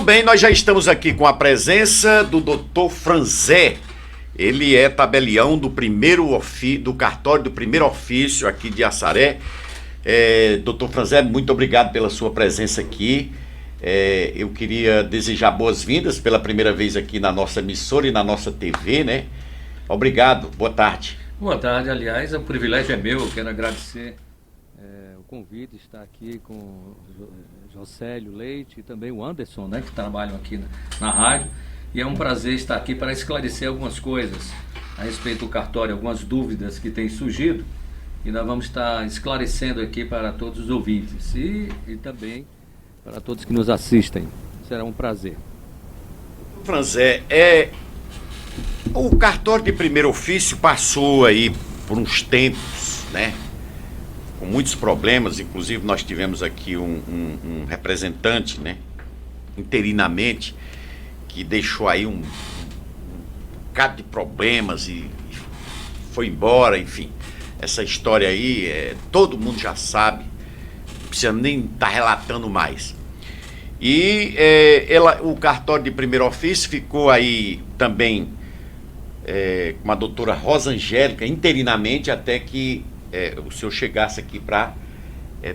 bem, nós já estamos aqui com a presença do Dr. Franzé. Ele é tabelião do cartório do primeiro ofício aqui de Assaré. Dr. Franzé, muito obrigado pela sua presença aqui. Eu queria desejar boas-vindas pela primeira vez aqui na nossa emissora e na nossa TV, né? Obrigado, boa tarde. Boa tarde, aliás, o privilégio é meu, eu quero agradecer o convite, estar aqui com o Jocélio Leite e também o Anderson, né, que trabalham aqui na rádio, e é um prazer estar aqui para esclarecer algumas coisas a respeito do cartório, algumas dúvidas que têm surgido, e nós vamos estar esclarecendo aqui para todos os ouvintes e também para todos que nos assistem. Será um prazer. Franzé, o cartório de primeiro ofício passou aí por uns tempos, né? Com muitos problemas, inclusive nós tivemos aqui um representante, né? Interinamente, que deixou aí um bocado de problemas e foi embora, enfim. Essa história aí, todo mundo já sabe, não precisa nem estar relatando mais. E o cartório de primeiro ofício ficou aí também com a doutora Rosa Angélica, interinamente, até que o senhor chegasse aqui para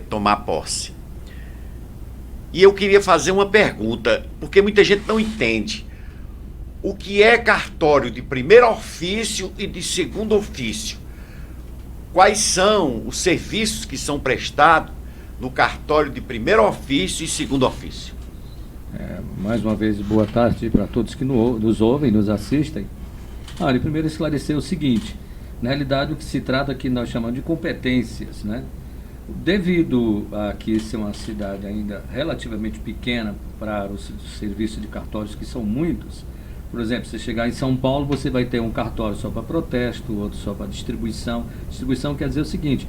tomar posse. E eu queria fazer uma pergunta, porque muita gente não entende. O que é cartório de primeiro ofício e de segundo ofício? Quais são os serviços que são prestados no cartório de primeiro ofício e segundo ofício? Mais uma vez, boa tarde para todos que nos ouvem, nos assistem. Olha, primeiro esclarecer o seguinte, na realidade o que se trata aqui nós chamamos de competências, né? Devido a que ser uma cidade ainda relativamente pequena para os serviços de cartórios, que são muitos, por exemplo, você chegar em São Paulo, você vai ter um cartório só para protesto, outro só para distribuição. Distribuição quer dizer o seguinte,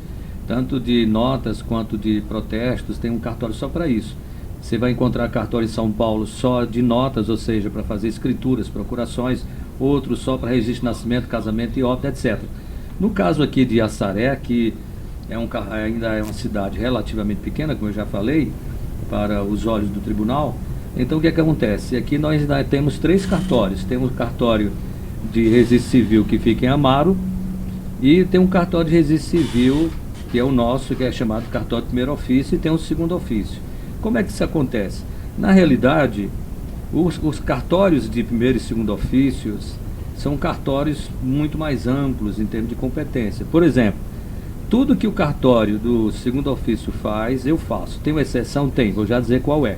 tanto de notas quanto de protestos, tem um cartório só para isso. Você vai encontrar cartório em São Paulo só de notas, ou seja, para fazer escrituras, procurações, outro só para registro de nascimento, casamento e óbito, etc. No caso aqui de Assaré, que ainda é uma cidade relativamente pequena, como eu já falei, para os olhos do tribunal, então o que acontece? Aqui nós ainda temos 3 cartórios. Temos o cartório de registro civil que fica em Amaro e tem um cartório de registro civil, que é o nosso, que é chamado cartório de primeiro ofício, e tem um segundo ofício. Como é que isso acontece? Na realidade, os cartórios de primeiro e segundo ofícios são cartórios muito mais amplos em termos de competência. Por exemplo, tudo que o cartório do segundo ofício faz, eu faço. Tem uma exceção? Tem, vou já dizer qual é.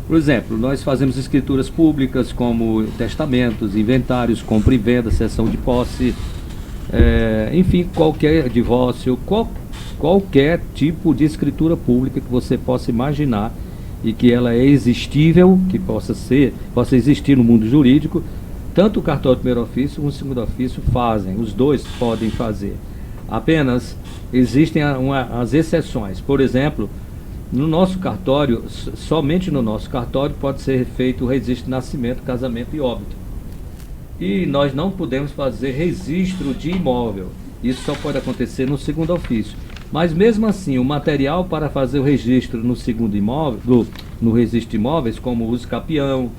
Por exemplo, nós fazemos escrituras públicas como testamentos, inventários, compra e venda, cessão de posse, enfim, qualquer divórcio, qualquer tipo de escritura pública que você possa imaginar e que ela é existível, que possa existir no mundo jurídico, tanto o cartório de primeiro ofício como o segundo ofício fazem, os dois podem fazer. Apenas existem as exceções. Por exemplo, no nosso cartório, somente no nosso cartório pode ser feito o registro de nascimento, casamento e óbito. E nós não podemos fazer registro de imóvel. Isso só pode acontecer no segundo ofício. Mas mesmo assim, o material para fazer o registro no segundo imóvel, no registro de imóveis, como uso capião,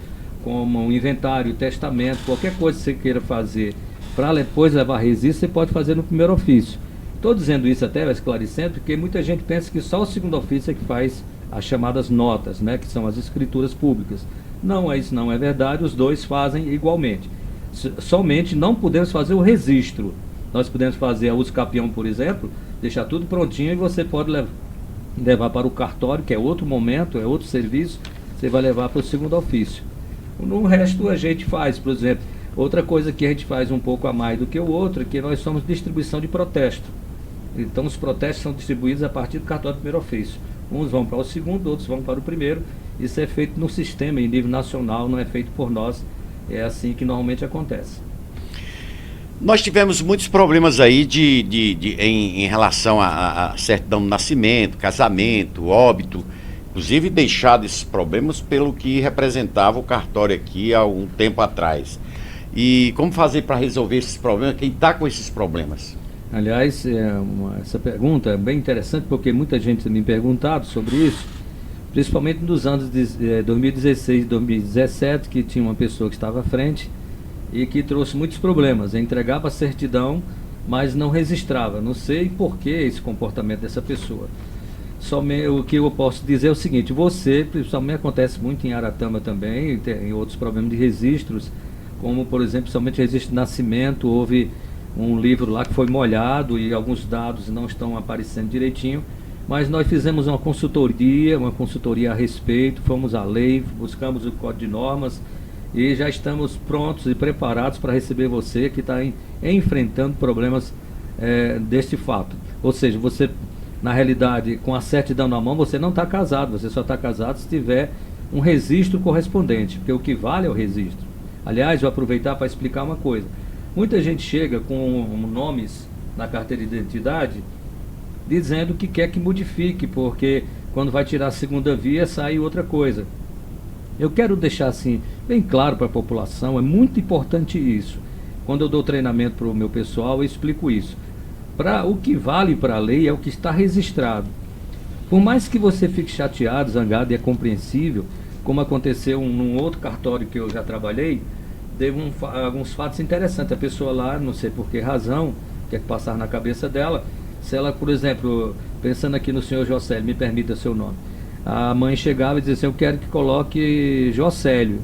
como um inventário, testamento, qualquer coisa que você queira fazer para depois levar registro, você pode fazer no primeiro ofício. Estou dizendo isso até esclarecendo, porque muita gente pensa que só o segundo ofício é que faz as chamadas notas, né, que são as escrituras públicas. Não, isso não é verdade, os dois fazem igualmente. Somente não podemos fazer o registro. Nós podemos fazer a uso capião, por exemplo, deixar tudo prontinho e você pode levar para o cartório, que é outro momento, é outro serviço, você vai levar para o segundo ofício. No resto a gente faz, por exemplo, outra coisa que a gente faz um pouco a mais do que o outro, é que nós somos distribuição de protesto. Então os protestos são distribuídos a partir do cartório de primeiro ofício. Uns vão para o segundo, outros vão para o primeiro. Isso é feito no sistema, em nível nacional, não é feito por nós. É assim que normalmente acontece. Nós tivemos muitos problemas aí em relação a certidão de nascimento, casamento, óbito, inclusive deixado esses problemas pelo que representava o cartório aqui há um tempo atrás. E como fazer para resolver esses problemas? Quem está com esses problemas? Aliás, essa pergunta é bem interessante porque muita gente tem me perguntado sobre isso. principalmente nos anos de 2016 e 2017, que tinha uma pessoa que estava à frente e que trouxe muitos problemas. Entregava a certidão, mas não registrava. Não sei por que esse comportamento dessa pessoa. O que eu posso dizer é o seguinte: você, principalmente acontece muito em Aratama também, em outros problemas de registros, como por exemplo, somente registro de nascimento, houve um livro lá que foi molhado e alguns dados não estão aparecendo direitinho, mas nós fizemos uma consultoria a respeito, fomos à lei, buscamos o Código de Normas e já estamos prontos e preparados para receber você que está enfrentando problemas deste fato. Ou seja, você, na realidade, com a certidão na mão, você não está casado, você só está casado se tiver um registro correspondente, porque o que vale é o registro. Aliás, vou aproveitar para explicar uma coisa. Muita gente chega com nomes na carteira de identidade dizendo que quer que modifique, porque quando vai tirar a segunda via sai outra coisa. Eu quero deixar assim bem claro para a população, é muito importante isso. Quando eu dou treinamento para o meu pessoal, eu explico isso. O que vale para a lei é o que está registrado. Por mais que você fique chateado, zangado, e é compreensível, como aconteceu num outro cartório que eu já trabalhei, teve alguns fatos interessantes. A pessoa lá, não sei por que razão, que passar na cabeça dela, se ela, por exemplo, pensando aqui no senhor Jocélio, me permita seu nome, a mãe chegava e dizia assim: eu quero que coloque Jocélio.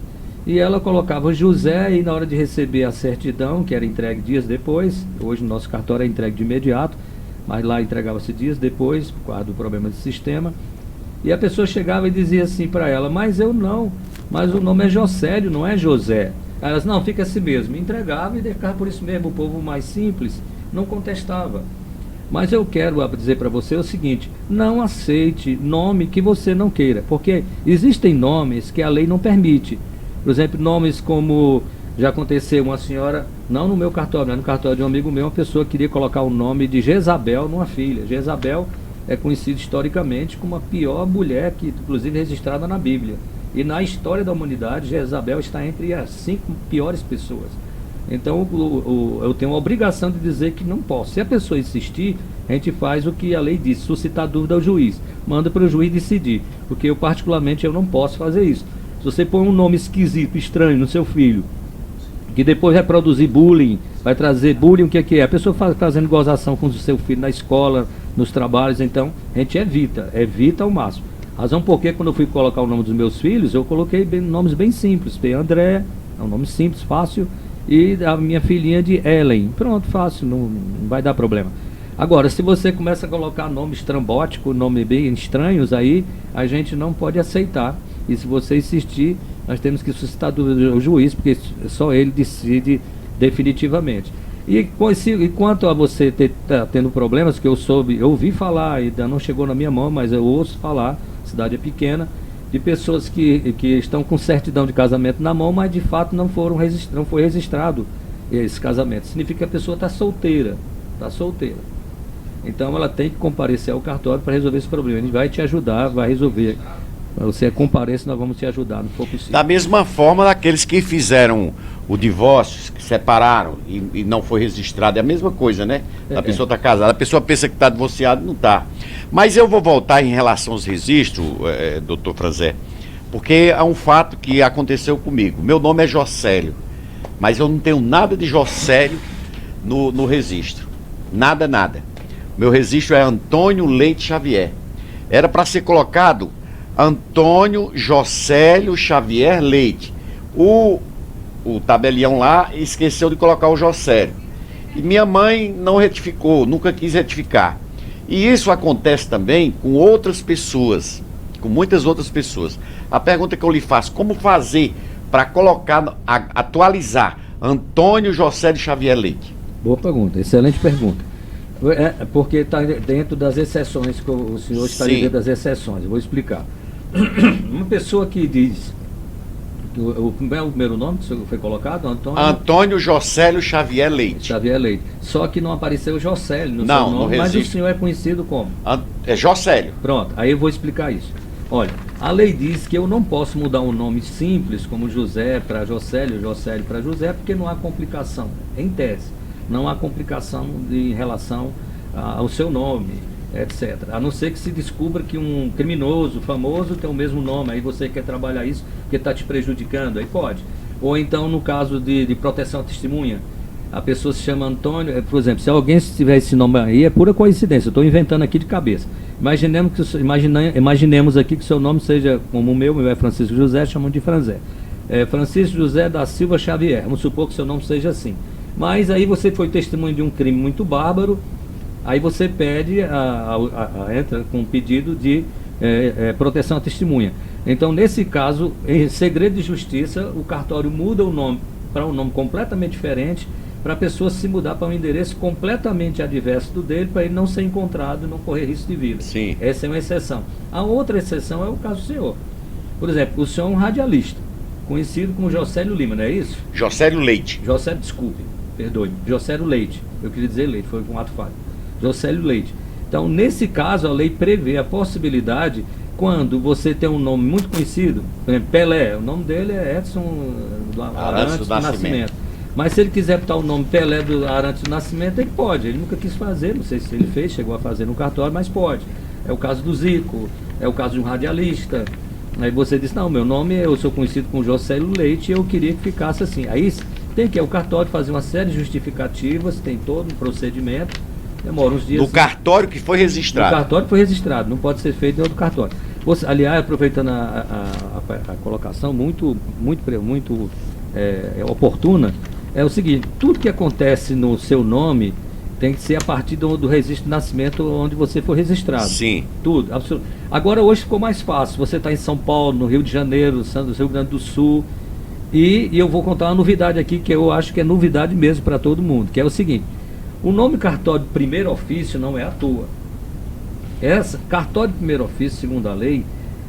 E ela colocava José, e na hora de receber a certidão, que era entregue dias depois, hoje no nosso cartório é entregue de imediato, mas lá entregava-se dias depois, por causa do problema de sistema, e a pessoa chegava e dizia assim para ela: mas o nome é Jocélio, não é José. Aí elas: não, fica assim mesmo. Entregava e deixava por isso mesmo. O povo mais simples não contestava. Mas eu quero dizer para você o seguinte: não aceite nome que você não queira, porque existem nomes que a lei não permite. Por exemplo, nomes como, já aconteceu, uma senhora, não no meu cartório, mas no cartório de um amigo meu, uma pessoa queria colocar o nome de Jezabel numa filha. Jezabel é conhecida historicamente como a pior mulher, que inclusive é registrada na Bíblia. E na história da humanidade, Jezabel está entre as 5 piores pessoas. Então eu tenho a obrigação de dizer que não posso. Se a pessoa insistir, a gente faz o que a lei diz: suscitar dúvida ao juiz, manda para o juiz decidir, porque eu particularmente eu não posso fazer isso. Se você põe um nome esquisito, estranho no seu filho, que depois vai produzir bullying, vai trazer bullying, o que é? A pessoa fazendo gozação com o seu filho na escola, nos trabalhos. Então a gente evita ao máximo. Razão porque quando eu fui colocar o nome dos meus filhos, eu coloquei nomes bem simples. Tem André, é um nome simples, fácil, e a minha filhinha de Ellen. Pronto, fácil, não vai dar problema. Agora, se você começa a colocar nomes estrambóticos, nomes bem estranhos, aí a gente não pode aceitar. E se você insistir, nós temos que suscitar dúvida ao juiz, porque só ele decide definitivamente. E quanto a você tendo problemas, que eu ouvi falar, ainda não chegou na minha mão, mas eu ouço falar, a cidade é pequena, de pessoas que estão com certidão de casamento na mão, mas de fato não foi registrado esse casamento. Significa que a pessoa está solteira. Então ela tem que comparecer ao cartório para resolver esse problema. A gente vai te ajudar, vai resolver. Você compareça, nós vamos te ajudar, não for possível. Da mesma forma, daqueles que fizeram o divórcio, que separaram e não foi registrado, é a mesma coisa, né? A pessoa está casada, a pessoa pensa que está divorciada, não está. Mas eu vou voltar em relação aos registros, doutor Franzé, porque há um fato que aconteceu comigo. Meu nome é Jocélio, mas eu não tenho nada de Jocélio no registro. Nada. Meu registro é Antônio Leite Xavier. Era para ser colocado Antônio Jocélio Xavier Leite. O tabelião lá esqueceu de colocar o Jocélio. E minha mãe não retificou, nunca quis retificar. E isso acontece também com outras pessoas, com muitas outras pessoas. A pergunta que eu lhe faço: como fazer para colocar, atualizar Antônio Jocélio Xavier Leite? Boa pergunta, excelente pergunta. Porque está dentro das exceções, que o senhor está dentro das exceções. Eu vou explicar. Uma pessoa que diz, como é o primeiro nome que foi colocado? Antônio Jocélio Xavier Leite. Xavier Leite. Só que não apareceu Jocélio no seu nome, mas o senhor é conhecido como? É Jocélio. Pronto, aí eu vou explicar isso. Olha, a lei diz que eu não posso mudar um nome simples, como José para Jocélio, Jocélio para José, porque não há complicação, em tese. Não há complicação em relação ao seu nome. etc. A não ser que se descubra que um criminoso famoso tem o mesmo nome, aí você quer trabalhar isso porque está te prejudicando, aí pode. Ou então, no caso de proteção à testemunha, a pessoa se chama Antônio, por exemplo, se alguém tiver esse nome aí, é pura coincidência, eu estou inventando aqui de cabeça. Imaginemos aqui que o seu nome seja como o meu é Francisco José, chamam de Franzé. Francisco José da Silva Xavier, vamos supor que o seu nome seja assim. Mas aí você foi testemunha de um crime muito bárbaro, aí você pede, entra com um pedido de proteção à testemunha. Então, nesse caso, em segredo de justiça, o cartório muda o nome para um nome completamente diferente, para a pessoa se mudar para um endereço completamente adverso do dele, para ele não ser encontrado e não correr risco de vida. Sim. Essa é uma exceção. A outra exceção é o caso do senhor. Por exemplo, o senhor é um radialista, conhecido como Jocélio Lima, não é isso? Jocélio Leite. Jocélio, desculpe, perdoe. Jocélio Leite. Eu queria dizer Leite, foi um ato falho. Jocélio Leite. Então, nesse caso, a lei prevê a possibilidade, quando você tem um nome muito conhecido, por exemplo, Pelé, o nome dele é Edson Arantes do Nascimento. Mas se ele quiser botar o nome Pelé do Arantes do Nascimento, ele pode. Ele nunca quis fazer, não sei se ele fez, chegou a fazer no cartório, mas pode. É o caso do Zico, é o caso de um radialista. Aí você diz, não, meu nome, eu sou conhecido como Jocélio Leite e eu queria que ficasse assim. Aí tem que ir ao cartório fazer uma série de justificativas, tem todo um procedimento, demora uns dias. No cartório que foi registrado. No cartório que foi registrado, não pode ser feito em outro cartório. Aliás, aproveitando a colocação muito oportuna, é o seguinte, tudo que acontece no seu nome tem que ser a partir do registro de nascimento onde você foi registrado. Sim. Tudo, absolutamente. Agora hoje ficou mais fácil, você está em São Paulo, no Rio de Janeiro, no Rio Grande do Sul, e eu vou contar uma novidade aqui, que eu acho que é novidade mesmo para todo mundo, que é o seguinte, o nome cartório de primeiro ofício não é à toa. Cartório de primeiro ofício, segundo a lei,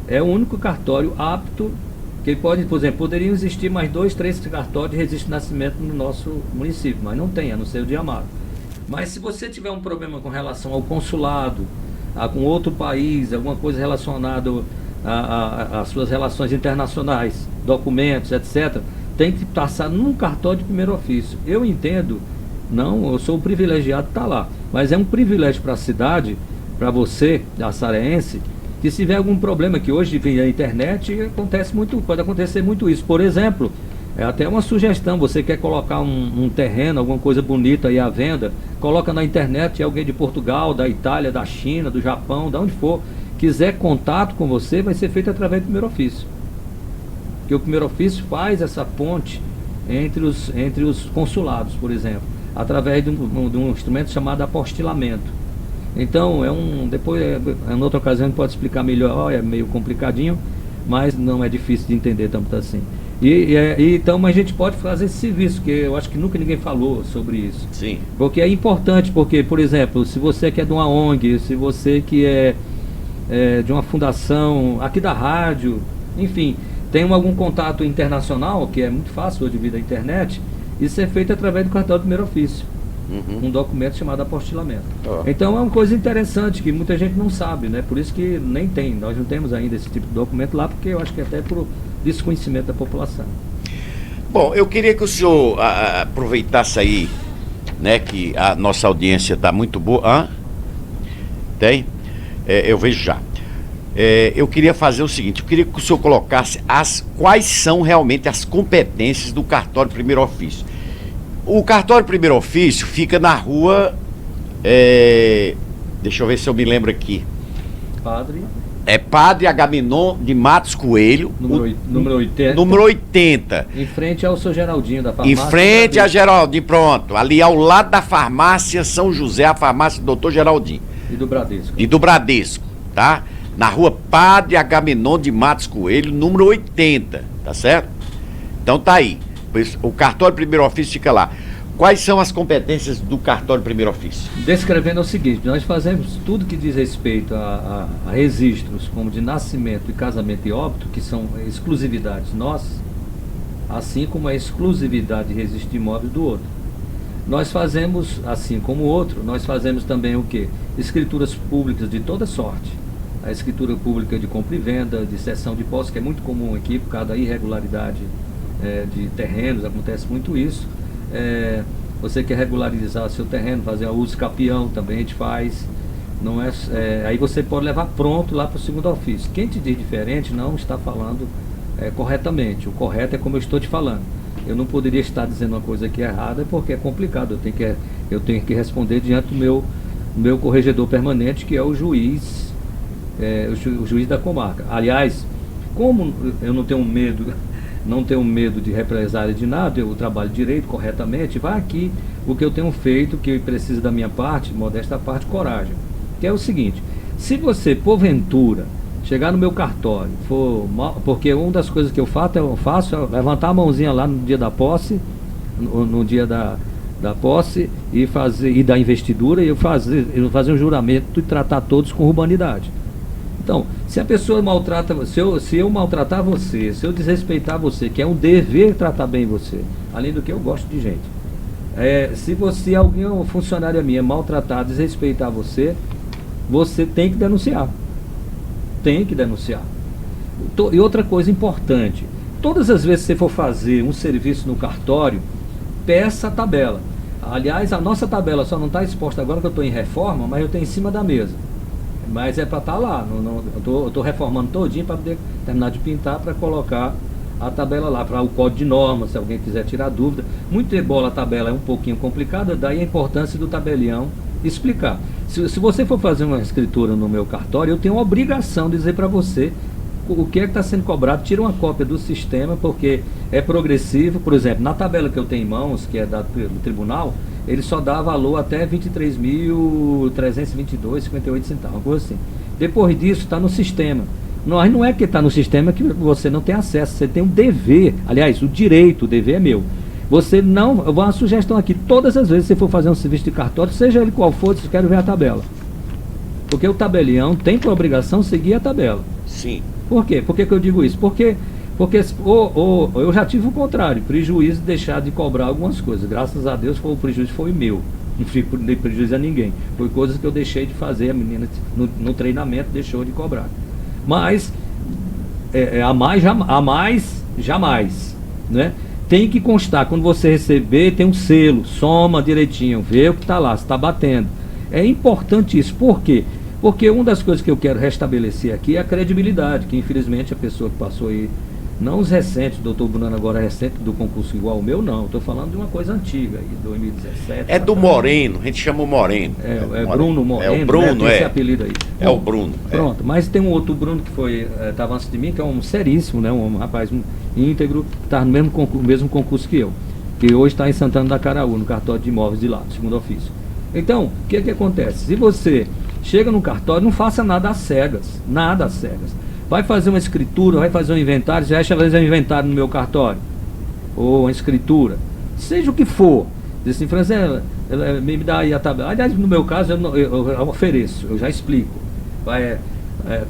é o único cartório apto, que pode, por exemplo, poderiam existir mais 2, 3 cartórios de registro de nascimento no nosso município, mas não tem, a não ser o de Amaro. Mas se você tiver um problema com relação ao consulado, com outro país, alguma coisa relacionada às suas relações internacionais, documentos, etc., tem que passar num cartório de primeiro ofício. Eu entendo, não, eu sou um privilegiado de estar lá, mas é um privilégio para a cidade, para você, açareense, que se tiver algum problema, que hoje via internet pode acontecer muito isso. Por exemplo, é até uma sugestão, você quer colocar um terreno, alguma coisa bonita aí à venda, coloca na internet, alguém de Portugal, da Itália, da China, do Japão, de onde for, quiser contato com você, vai ser feito através do primeiro ofício. Porque o primeiro ofício faz essa ponte entre os consulados, por exemplo, através de um instrumento chamado apostilamento. Então, depois, em outra ocasião, a gente pode explicar melhor, é meio complicadinho, mas não é difícil de entender tanto assim. Então, mas a gente pode fazer esse serviço, que eu acho que nunca ninguém falou sobre isso. Sim. Porque é importante, porque, por exemplo, se você que é de uma ONG, se você que é de uma fundação, aqui da rádio, enfim, tem algum contato internacional, que é muito fácil hoje devido à internet, isso é feito através do cartório do primeiro ofício. Um documento chamado apostilamento. Então é uma coisa interessante que muita gente não sabe, né? Por isso que nem tem, nós não temos ainda esse tipo de documento lá, porque eu acho que é até por desconhecimento da população. Bom, eu queria que o senhor aproveitasse aí, né, que a nossa audiência está muito boa. Tem? Eu vejo já. Eu queria fazer o seguinte, eu queria que o senhor colocasse quais são realmente as competências do cartório primeiro ofício. O cartório primeiro ofício fica na rua, deixa eu ver se eu me lembro aqui. Padre Agamenon de Matos Coelho. Número 80. Número 80. Em frente ao seu Geraldinho da farmácia. Em frente a Geraldinho, pronto. Ali ao lado da farmácia São José, a farmácia do Dr. Geraldinho. E do Bradesco, tá? Na rua Padre Agamenon de Matos Coelho, número 80, tá certo? Então tá aí. O cartório primeiro ofício fica lá. Quais são as competências do cartório primeiro ofício? Descrevendo é o seguinte, nós fazemos tudo que diz respeito a registros como de nascimento e casamento e óbito, que são exclusividades nossas, assim como a exclusividade de registro de imóveis do outro. Nós fazemos, assim como o outro, nós fazemos também o quê? Escrituras públicas de toda sorte. A escritura pública de compra e venda, de cessão de posse, que é muito comum aqui por causa da irregularidade de terrenos, acontece muito isso. Você quer regularizar seu terreno, fazer uso capião, também a gente faz. Não é, aí você pode levar pronto lá para o segundo ofício. Quem te diz diferente não está falando corretamente. O correto é como eu estou te falando. Eu não poderia estar dizendo uma coisa aqui errada porque é complicado. Eu tenho que responder diante do meu corregedor permanente, que é o juiz, o juiz da comarca. Aliás, como eu não tenho medo de represália de nada, eu trabalho direito corretamente, vai aqui o que eu tenho feito, que precisa da minha parte, modesta parte, coragem. Que é o seguinte: se você, porventura, chegar no meu cartório, porque uma das coisas que eu faço é levantar a mãozinha lá no dia da posse, no dia da posse e da investidura, e eu fazer um juramento e tratar todos com urbanidade. Então, se a pessoa maltrata você, se eu maltratar você, se eu desrespeitar você, que é um dever tratar bem você, além do que eu gosto de gente. Se alguém, um funcionário minha, maltratar, desrespeitar você, você tem que denunciar. Tem que denunciar. E outra coisa importante: todas as vezes que você for fazer um serviço no cartório, peça a tabela. Aliás, a nossa tabela só não está exposta agora que eu estou em reforma, mas eu tenho em cima da mesa. Mas é para estar lá. Eu estou reformando todinho para poder terminar de pintar, para colocar a tabela lá, para o código de normas, se alguém quiser tirar dúvida. Muito ebola, a tabela é um pouquinho complicada, daí a importância do tabelião explicar. Se você for fazer uma escritura no meu cartório, eu tenho a obrigação de dizer para você o que está sendo cobrado. Tira uma cópia do sistema, porque é progressivo. Por exemplo, na tabela que eu tenho em mãos, que é dado pelo tribunal, ele só dá valor até R$ 23.322,58, uma coisa assim. Depois disso, está no sistema. Não é que está no sistema que você não tem acesso, você tem um dever. Aliás, o direito, o dever é meu. Você não. Eu vou uma sugestão aqui: todas as vezes que você for fazer um serviço de cartório, seja ele qual for, você quer ver a tabela. Porque o tabelião tem por obrigação seguir a tabela. Sim. Por quê? Por que eu digo isso? Porque eu já tive o contrário, prejuízo de deixar de cobrar algumas coisas. Graças a Deus o prejuízo foi meu. Não dei prejuízo a ninguém. Foi coisas que eu deixei de fazer, a menina no treinamento deixou de cobrar. Mas a mais jamais, né? Tem que constar, quando você receber, tem um selo, soma direitinho, vê o que está lá, se está batendo. É importante isso. Por quê? Porque uma das coisas que eu quero restabelecer aqui é a credibilidade, que infelizmente a pessoa que passou aí, não os recentes, o doutor Bruno agora recente do concurso igual ao meu, não. Estou falando de uma coisa antiga, aí, 2017. É do Moreno, a gente chama o Moreno. Bruno Moreno, é o Bruno, né? Tem esse apelido aí. É o Bruno. Pronto, mas tem um outro Bruno que estava antes de mim, que é um seríssimo, né? Um rapaz íntegro, que está no mesmo concurso que eu, que hoje está em Santana da Caraú, no cartório de imóveis de lá, segundo ofício. Então, o que acontece? Se você chega no cartório, não faça nada às cegas, nada às cegas. Vai fazer uma escritura, vai fazer um inventário, você acha fazer um inventário no meu cartório? Ou uma escritura, seja o que for. Diz assim: Franzé, me dá aí a tabela. Aliás, no meu caso, eu ofereço, eu já explico.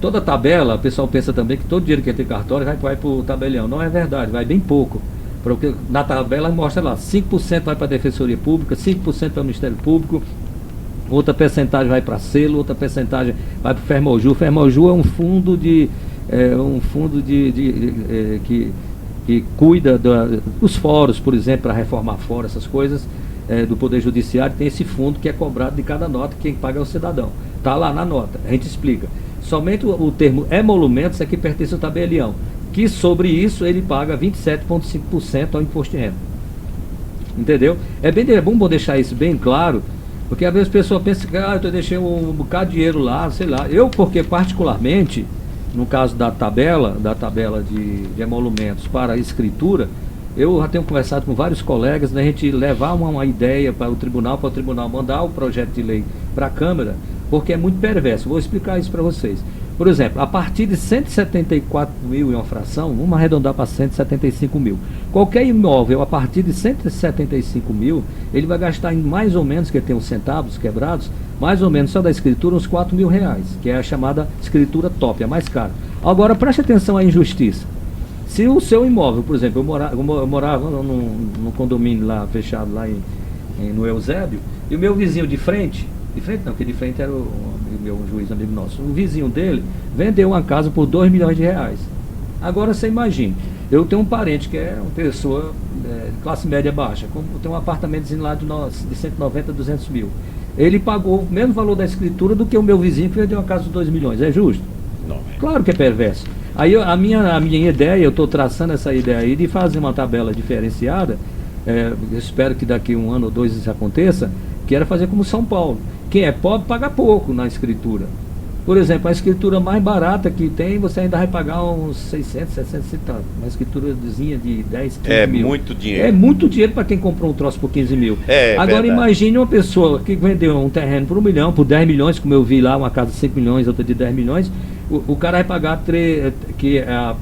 Toda tabela, o pessoal pensa também que todo dinheiro que tem cartório vai para o tabelião. Não é verdade, vai bem pouco. Porque na tabela mostra lá: 5% vai para a Defensoria Pública, 5% para o Ministério Público, outra percentagem vai para selo, outra percentagem vai para o Fermoju. O Fermoju é um fundo que cuida dos fóruns, por exemplo, para reformar fórum, essas coisas, do Poder Judiciário. Tem esse fundo que é cobrado de cada nota, quem paga é o cidadão. Está lá na nota, a gente explica. Somente o termo emolumentos é que pertence ao tabelião, que sobre isso ele paga 27,5% ao imposto de renda. Entendeu? É bom deixar isso bem claro, porque às vezes a pessoa pensa que eu deixei um bocado de dinheiro lá, sei lá. Porque particularmente, no caso da tabela de emolumentos para a escritura, eu já tenho conversado com vários colegas, né, a gente levar uma ideia para o tribunal mandar o projeto de lei para a Câmara, porque é muito perverso. Vou explicar isso para vocês. Por exemplo, a partir de 174 mil e uma fração, vamos arredondar para 175 mil. Qualquer imóvel a partir de 175 mil, ele vai gastar em mais ou menos, que tem os centavos quebrados, mais ou menos só da escritura uns 4 mil reais, que é a chamada escritura top, a mais cara. Agora preste atenção à injustiça. Se o seu imóvel, por exemplo, eu morava num condomínio lá fechado lá no Eusébio, e o meu vizinho de frente não, porque de frente era o meu juiz amigo nosso, o vizinho dele vendeu uma casa por 2 milhões de reais. Agora você imagina, eu tenho um parente que é uma pessoa de classe média baixa, tem um apartamentozinho lá de 190, 200 mil. ele pagou o mesmo valor da escritura do que o meu vizinho que vendeu uma casa de 2 milhões. É justo? Não. Claro que é perverso. Aí a minha ideia, eu estou traçando essa ideia aí de fazer uma tabela diferenciada, eu espero que daqui 1 ano ou 2 isso aconteça, que era fazer como São Paulo. Quem é pobre paga pouco na escritura. Por exemplo, a escritura mais barata que tem, você ainda vai pagar uns 600, 700 centavos. Uma escriturazinha de 10, 15 mil. É muito dinheiro. É muito dinheiro para quem comprou um troço por 15 mil. Agora verdade. imagine uma pessoa que vendeu um terreno por 1 milhão, por 10 milhões, como eu vi lá, uma casa de 5 milhões, outra de 10 milhões. O cara vai pagar, que a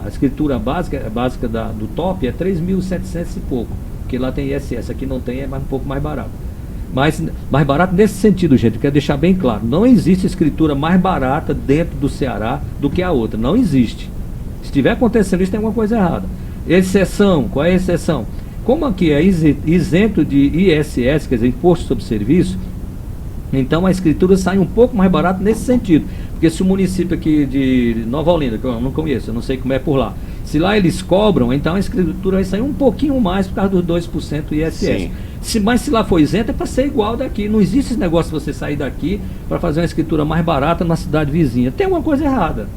escritura básica do top é 3.700 e pouco. Porque lá tem ISS, aqui não tem, é um pouco mais barato. Mas mais barato nesse sentido, gente, eu quero deixar bem claro. Não existe escritura mais barata dentro do Ceará do que a outra. Não existe. Se estiver acontecendo isso, tem alguma coisa errada. Exceção, qual é a exceção? Como aqui é isento de ISS, quer dizer, Imposto sobre Serviço, então a escritura sai um pouco mais barato nesse sentido. Porque se o município aqui de Nova Olinda, que eu não conheço, eu não sei como é por lá, se lá eles cobram, então a escritura vai sair um pouquinho mais por causa dos 2% ISS. Mas se lá for isento, é para ser igual daqui. Não existe esse negócio de você sair daqui para fazer uma escritura mais barata na cidade vizinha. Tem alguma coisa errada.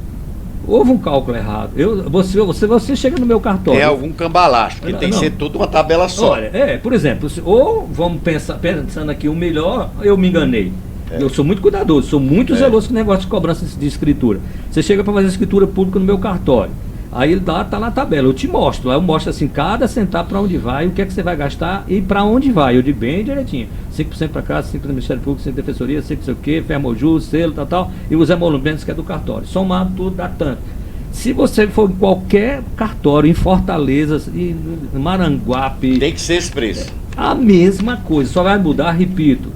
Houve um cálculo errado. Você chega no meu cartório. Tem algum cambalacho, porque tem que ser tudo uma tabela só. Olha, por exemplo, ou vamos pensando aqui o melhor, eu me enganei. Eu sou muito cuidadoso, sou muito zeloso com o negócio de cobrança de escritura. Você chega para fazer escritura pública no meu cartório. Aí ele tá na tabela, eu te mostro. Aí eu mostro assim, cada centavo para onde vai, o que é que você vai gastar e para onde vai. Eu digo bem direitinho. 5% para casa, 5% do Ministério Público, 5% da Defensoria, 5% não sei o quê, Fermojus, selo, tal, e os emolumentos que é do cartório. Somado tudo dá tanto. Se você for em qualquer cartório, em Fortaleza, em Maranguape... Tem que ser esse preço. A mesma coisa, só vai mudar, repito.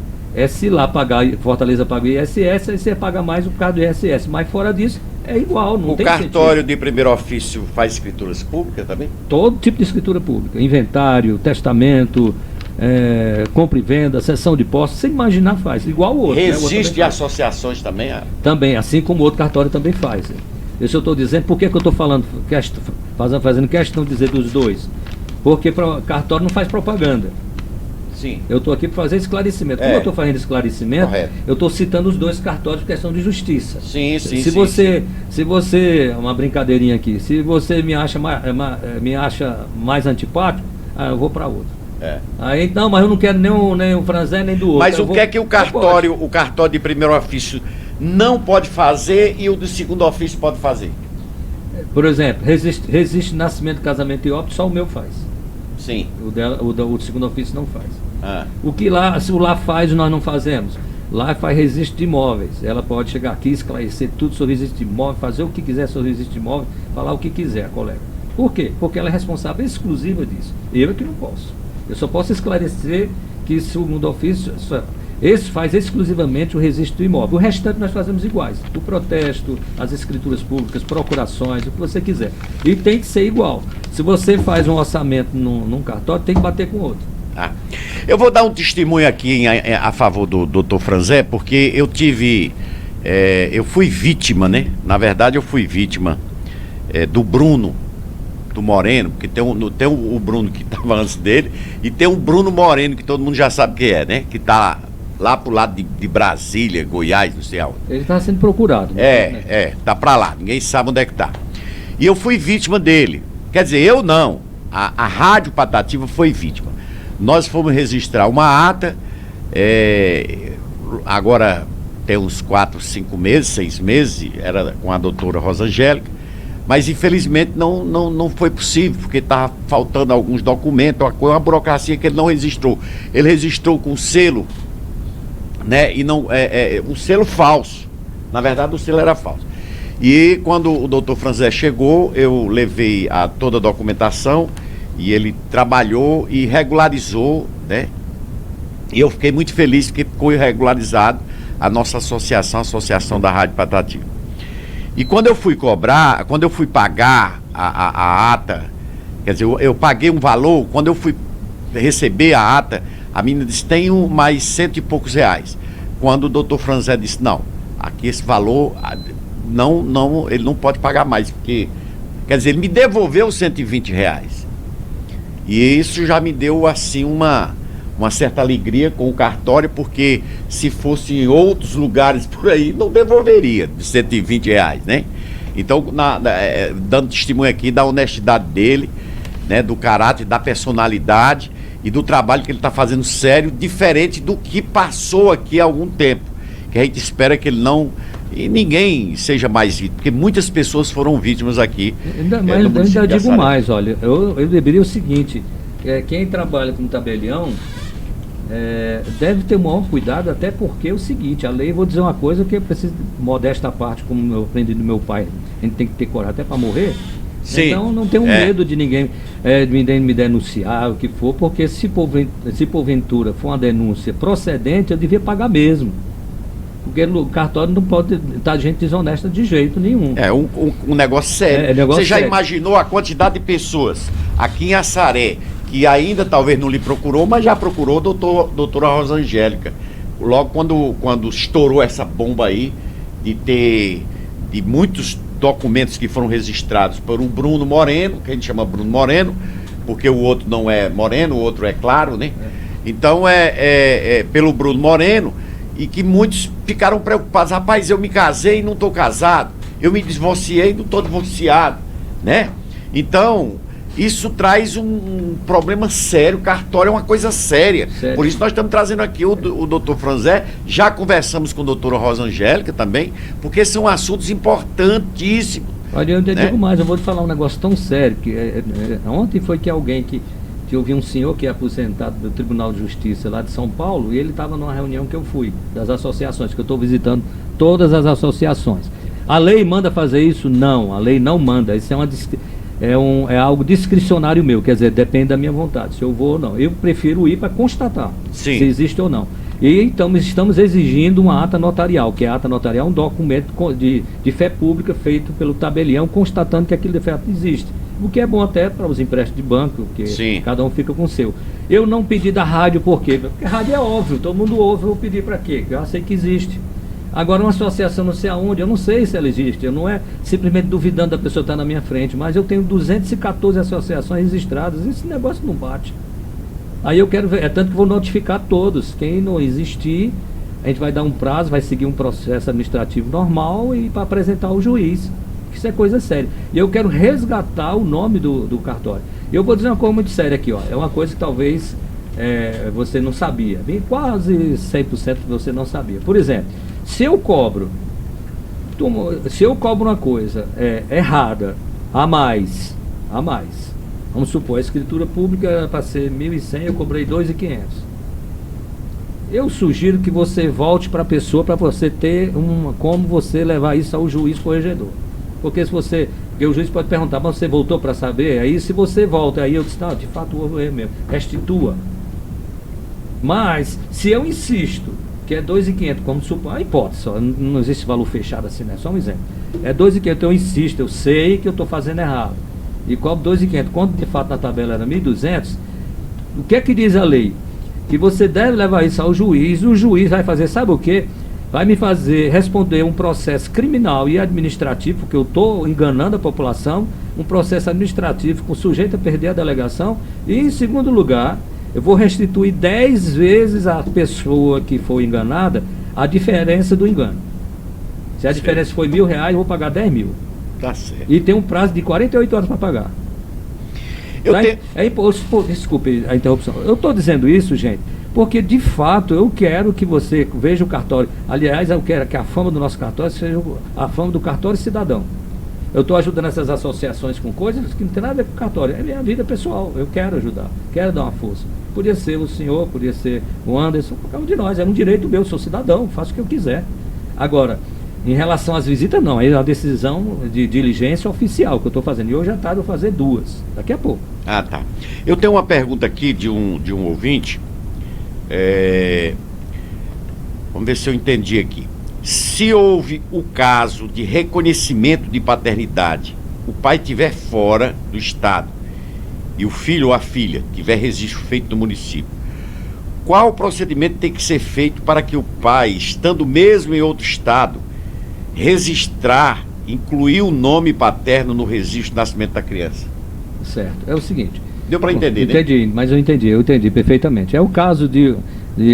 Se lá pagar, Fortaleza paga ISS, aí você paga mais por causa do ISS. Mas fora disso, é igual, não tem sentido. O cartório de primeiro ofício faz escrituras públicas também? Todo tipo de escritura pública. Inventário, testamento, compra e venda, cessão de posse. Você imaginar faz, igual o outro. Existe associações também? Também, assim como o outro cartório também faz. Isso eu estou dizendo, por que eu estou fazendo questão de dizer dos dois? Porque cartório não faz propaganda. Sim. Eu estou aqui para fazer esclarecimento. Como eu estou fazendo esclarecimento, eu estou citando os dois cartórios por questão de justiça. Sim. Se você, uma brincadeirinha aqui, se você me acha mais antipático, eu vou para outro. Aí não, mas eu não quero nem o Franzé nem do outro. Mas o que é que o cartório de primeiro ofício não pode fazer e o do segundo ofício pode fazer? Por exemplo, resiste nascimento, casamento e óbito, só o meu faz. Sim. O segundo ofício não faz. O que se o lá faz, nós não fazemos. Lá faz registro de imóveis. Ela pode chegar aqui, esclarecer tudo sobre registro de imóvel, fazer o que quiser sobre registro de imóvel, falar o que quiser, colega. Por quê? Porque ela é responsável exclusiva disso. Eu é que não posso. Eu só posso esclarecer que segundo ofício, esse faz exclusivamente o registro do imóvel. O restante nós fazemos iguais. O protesto, as escrituras públicas, procurações, o que você quiser. E tem que ser igual. Se você faz um orçamento num cartório, tem que bater com o outro. Eu vou dar um testemunho aqui a favor do Dr. Franzé, porque eu fui vítima, né? Na verdade, eu fui vítima do Bruno, do Moreno, porque tem o Bruno que estava antes dele, e tem o Bruno Moreno, que todo mundo já sabe quem é, né? Que está lá pro lado de Brasília, Goiás, não sei aonde. Ele está sendo procurado. Né? Tá para lá, ninguém sabe onde é que tá. E eu fui vítima dele. Quer dizer, eu não. A Rádio Patativa foi vítima. Nós fomos registrar uma ata, agora tem uns 4, 5 meses, 6 meses, era com a doutora Rosangélica, mas infelizmente não foi possível, porque estava faltando alguns documentos, uma burocracia que ele não registrou. Ele registrou com selo, né? E não um selo falso. Na verdade, o selo era falso. E quando o doutor Franzé chegou, eu levei toda a documentação e ele trabalhou e regularizou, né? E eu fiquei muito feliz porque ficou regularizado a nossa associação, a Associação da Rádio Patativa. E quando eu fui pagar a ata, quer dizer, eu paguei um valor, quando eu fui receber a ata, a menina disse, tem mais 100 e poucos reais. Quando o doutor Franzé disse, não, aqui esse valor, ele não pode pagar mais, porque, quer dizer, ele me devolveu 120 reais. E isso já me deu, assim, uma certa alegria com o cartório, porque se fosse em outros lugares por aí, não devolveria de R$ 120, né? Então, dando testemunho aqui da honestidade dele, né, do caráter, da personalidade e do trabalho que ele está fazendo sério, diferente do que passou aqui há algum tempo, que a gente espera que ele não... E ninguém seja mais vítima, porque muitas pessoas foram vítimas aqui. Mas eu ainda digo mais, olha, eu deveria o seguinte, quem trabalha com tabelião deve ter um maior cuidado, até porque é o seguinte, a lei, vou dizer uma coisa que eu preciso, modesta parte, como eu aprendi do meu pai, a gente tem que ter coragem até para morrer. Sim, então não tenho medo de ninguém me denunciar, o que for, porque se porventura for uma denúncia procedente, eu devia pagar mesmo. Porque o cartório não pode estar gente desonesta de jeito nenhum. É um negócio sério. Você já imaginou a quantidade de pessoas aqui em Assaré que ainda talvez não lhe procurou, mas já procurou a doutora Rosângélica. Logo quando estourou essa bomba aí de muitos documentos que foram registrados por um Bruno Moreno, que a gente chama Bruno Moreno, porque o outro não é Moreno, o outro é Claro, né? Então pelo Bruno Moreno, e que muitos ficaram preocupados. Rapaz, eu me casei e não estou casado, eu me divorciei e não estou divorciado, né? Então, isso traz um problema sério. Cartório é uma coisa séria. Sério. Por isso nós estamos trazendo aqui o doutor Franzé. Já conversamos com a doutora Rosângélica também, porque são assuntos importantíssimos. Olha, eu digo mais, eu vou te falar um negócio tão sério, que ontem foi que alguém que eu vi um senhor que é aposentado do Tribunal de Justiça lá de São Paulo, e ele estava numa reunião que eu fui, das associações, que eu estou visitando todas as associações. A lei manda fazer isso? Não, a lei não manda. Isso é algo discricionário meu, quer dizer, depende da minha vontade, se eu vou ou não. Eu prefiro ir para constatar se existe ou não. E então estamos exigindo uma ata notarial, que a ata notarial é um documento de fé pública feito pelo tabelião, constatando que aquilo de fato existe. O que é bom até para os empréstimos de banco, porque cada um fica com o seu. Eu não pedi da rádio, por quê? Porque rádio é óbvio, todo mundo ouve, eu vou pedir para quê? Eu já sei que existe. Agora, uma associação não sei aonde, eu não sei se ela existe, eu não é simplesmente duvidando da pessoa estar na minha frente, mas eu tenho 214 associações registradas, esse negócio não bate. Aí eu quero ver, tanto que vou notificar todos, quem não existir, a gente vai dar um prazo, vai seguir um processo administrativo normal e para apresentar ao juiz. Isso é coisa séria. E eu quero resgatar o nome do cartório. Eu vou dizer uma coisa muito séria aqui, ó. É uma coisa que talvez você não sabia. Bem, quase 100% que você não sabia. Por exemplo, se eu cobro uma coisa errada, a mais, vamos supor, a escritura pública era para ser 1.100, eu cobrei 2.500. Eu sugiro que você volte para a pessoa para você ter como você levar isso ao juiz corregedor. Porque o juiz pode perguntar, mas você voltou para saber? Aí se você volta, aí eu disse, não, de fato houve erro mesmo, restitua. Mas, se eu insisto, que é 2.500, como supor, a hipótese, só, não existe valor fechado assim, né? Só um exemplo. É 2.500, eu insisto, eu sei que eu estou fazendo errado. E cobro 2.500, quando de fato na tabela era 1.200, o que é que diz a lei? Que você deve levar isso ao juiz, o juiz vai fazer, sabe o quê? Vai me fazer responder um processo criminal e administrativo, porque eu estou enganando a população, um processo administrativo com sujeito a perder a delegação, e em segundo lugar, eu vou restituir 10 vezes à pessoa que foi enganada a diferença do engano. Se a diferença foi R$1.000, eu vou pagar 10.000. Tá certo. E tem um prazo de 48 horas para pagar. Desculpe a interrupção. Eu estou dizendo isso, gente, porque de fato eu quero que você veja o cartório. Aliás, eu quero que a fama do nosso cartório seja a fama do cartório cidadão. Eu estou ajudando essas associações com coisas que não tem nada a ver com o cartório. É minha vida pessoal. Eu quero ajudar, quero dar uma força. Podia ser o senhor, podia ser o Anderson, qualquer um de nós. É um direito meu, sou cidadão, faço o que eu quiser. Agora, em relação às visitas, não. É a decisão de diligência oficial que eu estou fazendo. E hoje à tarde eu vou fazer 2, daqui a pouco. Ah, tá. Eu tenho uma pergunta aqui de um ouvinte. Vamos ver se eu entendi aqui. Se houve o caso de reconhecimento de paternidade, o pai estiver fora do estado e o filho ou a filha tiver registro feito no município, qual o procedimento tem que ser feito para que o pai, estando mesmo em outro estado, registrar, incluir o nome paterno no registro de nascimento da criança? Certo. É o seguinte, Deu para entender, entendi, né? Mas eu entendi perfeitamente. É o caso de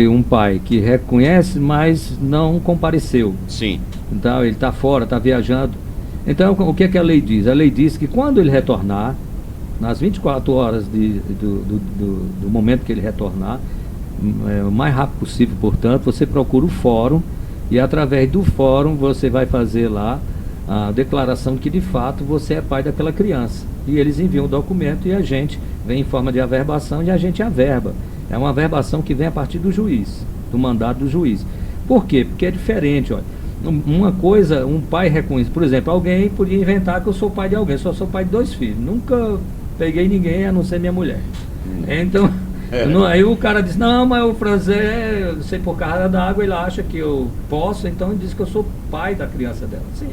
um pai que reconhece, mas não compareceu. Sim. Então, ele está fora, está viajando. Então, o que é que a lei diz? A lei diz que quando ele retornar, nas 24 horas do momento que ele retornar, o mais rápido possível, portanto, você procura o fórum e através do fórum você vai fazer lá a declaração que de fato você é pai daquela criança. E eles enviam o documento e a gente vem em forma de averbação e a gente averba. É uma averbação que vem a partir do juiz, do mandado do juiz. Por quê? Porque é diferente, olha. Uma coisa, um pai reconhece, por exemplo, alguém podia inventar que eu sou pai de alguém, só sou pai de 2 filhos. Nunca peguei ninguém a não ser minha mulher. Então, aí o cara diz, não, mas o Franzé, eu sei por causa da água, ele acha que eu posso, então ele diz que eu sou pai da criança dela. Sim,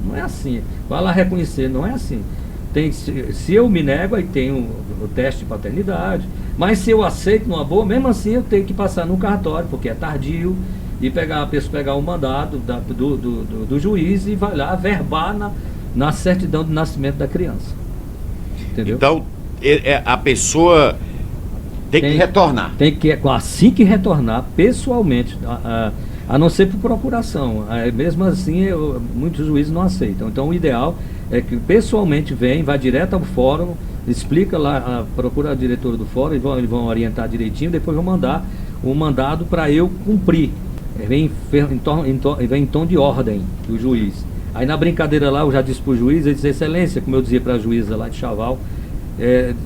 não é assim. Vai lá reconhecer, não é assim. Se eu me nego, aí tem o teste de paternidade. Mas se eu aceito numa boa, mesmo assim eu tenho que passar no cartório, porque é tardio, e a pessoa pegar o mandado do juiz e vai lá averbar na certidão de nascimento da criança. Entendeu? Então, a pessoa tem que retornar. Assim que retornar, pessoalmente, a não ser por procuração. Mesmo assim, muitos juízes não aceitam. Então, o ideal é que pessoalmente vai direto ao fórum, explica lá, procura a diretora do fórum, eles vão orientar direitinho, depois vão mandar o mandado para eu cumprir. Vem em tom de ordem do juiz. Aí na brincadeira lá, eu já disse para o juiz, ele disse, excelência, como eu dizia para a juíza lá de Chaval,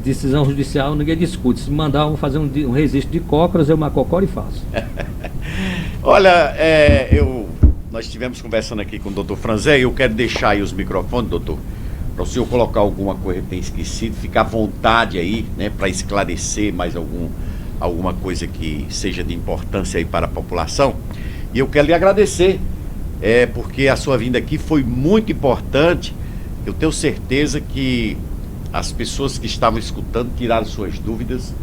decisão judicial ninguém discute. Se mandar, vamos fazer um registro de cócoras, eu macocoro e faço. Olha, nós estivemos conversando aqui com o doutor Franzé, e eu quero deixar aí os microfones, doutor, para o senhor colocar alguma coisa que tem esquecido, ficar à vontade aí, né, para esclarecer mais alguma coisa que seja de importância aí para a população. E eu quero lhe agradecer, porque a sua vinda aqui foi muito importante. Eu tenho certeza que as pessoas que estavam escutando tiraram suas dúvidas.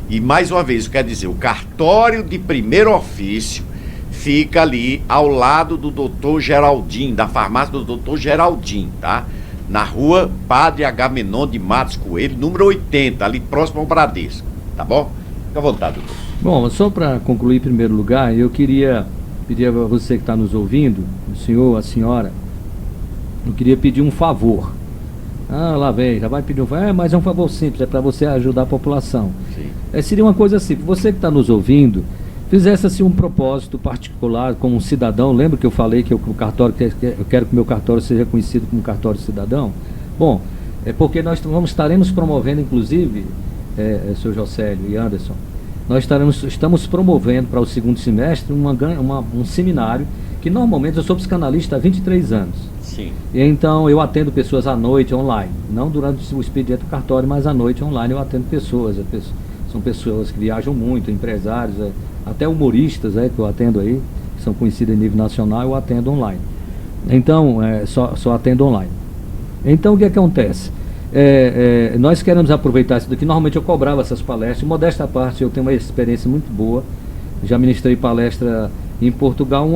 E mais uma vez, eu quero dizer, o cartório de primeiro ofício fica ali ao lado do doutor Geraldinho, da farmácia do doutor Geraldinho, tá? Na rua Padre Agamenon de Matos Coelho, número 80, ali próximo ao Bradesco, tá bom? Fica à vontade, doutor. Bom, só para concluir em primeiro lugar, eu queria pedir a você que está nos ouvindo, o senhor, a senhora, eu queria pedir um favor. Lá vem, já vai pedir um favor. Mas é um favor simples, é para você ajudar a população. Sim. Seria uma coisa simples, você que está nos ouvindo, fizesse assim um propósito particular como um cidadão. Lembra que eu falei que eu quero que o meu cartório seja conhecido como cartório cidadão? Bom, é porque nós estaremos promovendo, inclusive, senhor Jocélio e Anderson, nós estamos promovendo para o segundo semestre um seminário que normalmente eu sou psicanalista há 23 anos. Sim. E então eu atendo pessoas à noite online, não durante o expediente do cartório, mas à noite online eu atendo pessoas. São pessoas que viajam muito, empresários, até humoristas que eu atendo aí, que são conhecidos em nível nacional, eu atendo online. Então, só atendo online. Então, o que acontece? Nós queremos aproveitar isso daqui. Normalmente eu cobrava essas palestras, modesta à parte, eu tenho uma experiência muito boa. Já ministrei palestra em Portugal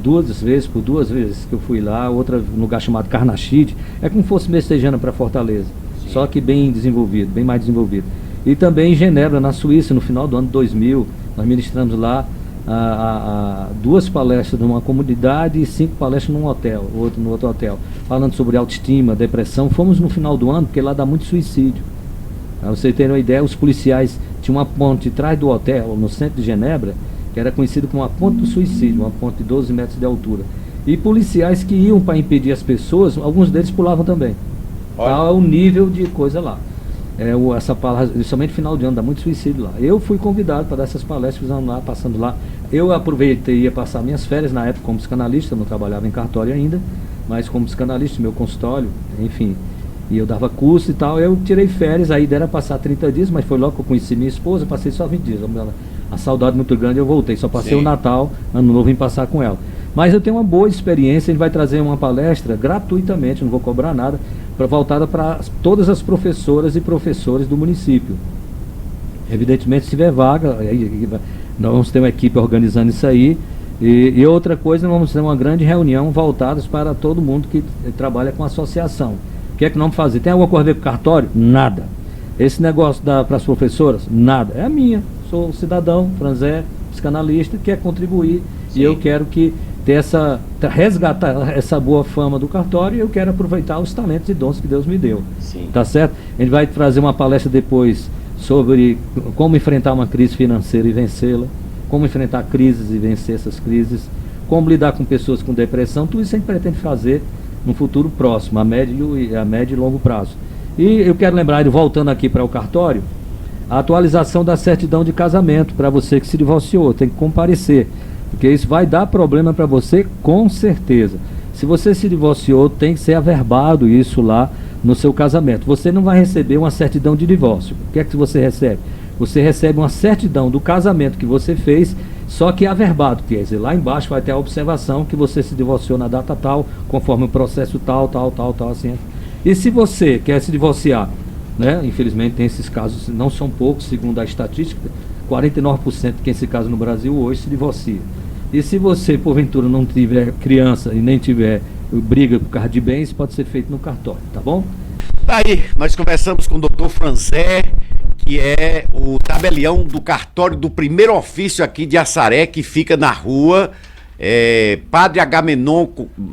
2 vezes, por 2 vezes que eu fui lá, outra num lugar chamado Carnaxide, é como se fosse Messejana para Fortaleza. Sim. Só que bem desenvolvido, bem mais desenvolvido. E também em Genebra, na Suíça, no final do ano 2000, nós ministramos lá 2 palestras numa comunidade e 5 palestras num hotel, no outro hotel, falando sobre autoestima, depressão. Fomos no final do ano, porque lá dá muito suicídio. Para você ter uma ideia, os policiais tinham uma ponte atrás do hotel, no centro de Genebra, que era conhecido como a ponte do suicídio, uma ponte de 12 metros de altura. E policiais que iam para impedir as pessoas, alguns deles pulavam também. Tal o nível de coisa lá. Essa palestra, somente final de ano, dá muito suicídio lá. Eu fui convidado para dar essas palestras, fizemos lá, passando lá. Eu aproveitei e ia passar minhas férias na época como psicanalista, eu não trabalhava em cartório ainda, mas como psicanalista, meu consultório, enfim, e eu dava curso e tal. Eu tirei férias, aí deram passar 30 dias, mas foi logo que eu conheci minha esposa, passei só 20 dias. A saudade muito grande, eu voltei, só passei o Natal, Ano Novo, vim passar com ela. Mas eu tenho uma boa experiência, ele vai trazer uma palestra gratuitamente, não vou cobrar nada, voltada para todas as professoras e professores do município. Evidentemente, se tiver vaga, nós vamos ter uma equipe organizando isso aí. E outra coisa, nós vamos ter uma grande reunião voltada para todo mundo que trabalha com associação. O que é que nós vamos fazer? Tem alguma coisa a ver com cartório? Nada. Esse negócio para as professoras, nada. É a minha. Sou um cidadão, Franzé, psicanalista, quer contribuir. Sim. E eu quero resgatar essa boa fama do cartório, e eu quero aproveitar os talentos e dons que Deus me deu. Sim. Tá certo? A gente vai trazer uma palestra depois sobre como enfrentar uma crise financeira e vencê-la, como enfrentar crises e vencer essas crises, como lidar com pessoas com depressão. Tudo isso a gente pretende fazer no futuro próximo, a médio e longo prazo. E eu quero lembrar, voltando aqui para o cartório, a atualização da certidão de casamento para você que se divorciou, tem que comparecer, porque isso vai dar problema para você com certeza. Se você se divorciou, tem que ser averbado isso lá no seu casamento. Você não vai receber uma certidão de divórcio. O que é que você recebe? Você recebe uma certidão do casamento que você fez, só que averbado, quer dizer, lá embaixo vai ter a observação que você se divorciou na data tal, conforme o processo tal, assim. E se você quer se divorciar, né? Infelizmente tem esses casos, não são poucos, segundo a estatística, 49% de quem se casa no Brasil hoje se divorcia. E se você, porventura, não tiver criança e nem tiver briga por causa de bens, pode ser feito no cartório, tá bom? Aí, nós conversamos com o doutor Franzé, que é o tabelião do cartório do primeiro ofício aqui de Assaré, que fica na rua Padre Agamenon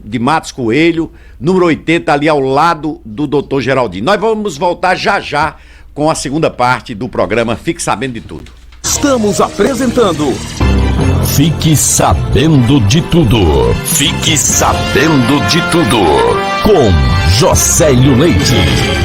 de Matos Coelho, número 80, ali ao lado do doutor Geraldinho. Nós vamos voltar já com a segunda parte do programa Fique Sabendo de Tudo. Estamos apresentando Fique Sabendo de Tudo. Fique Sabendo de Tudo com Josélio Leite.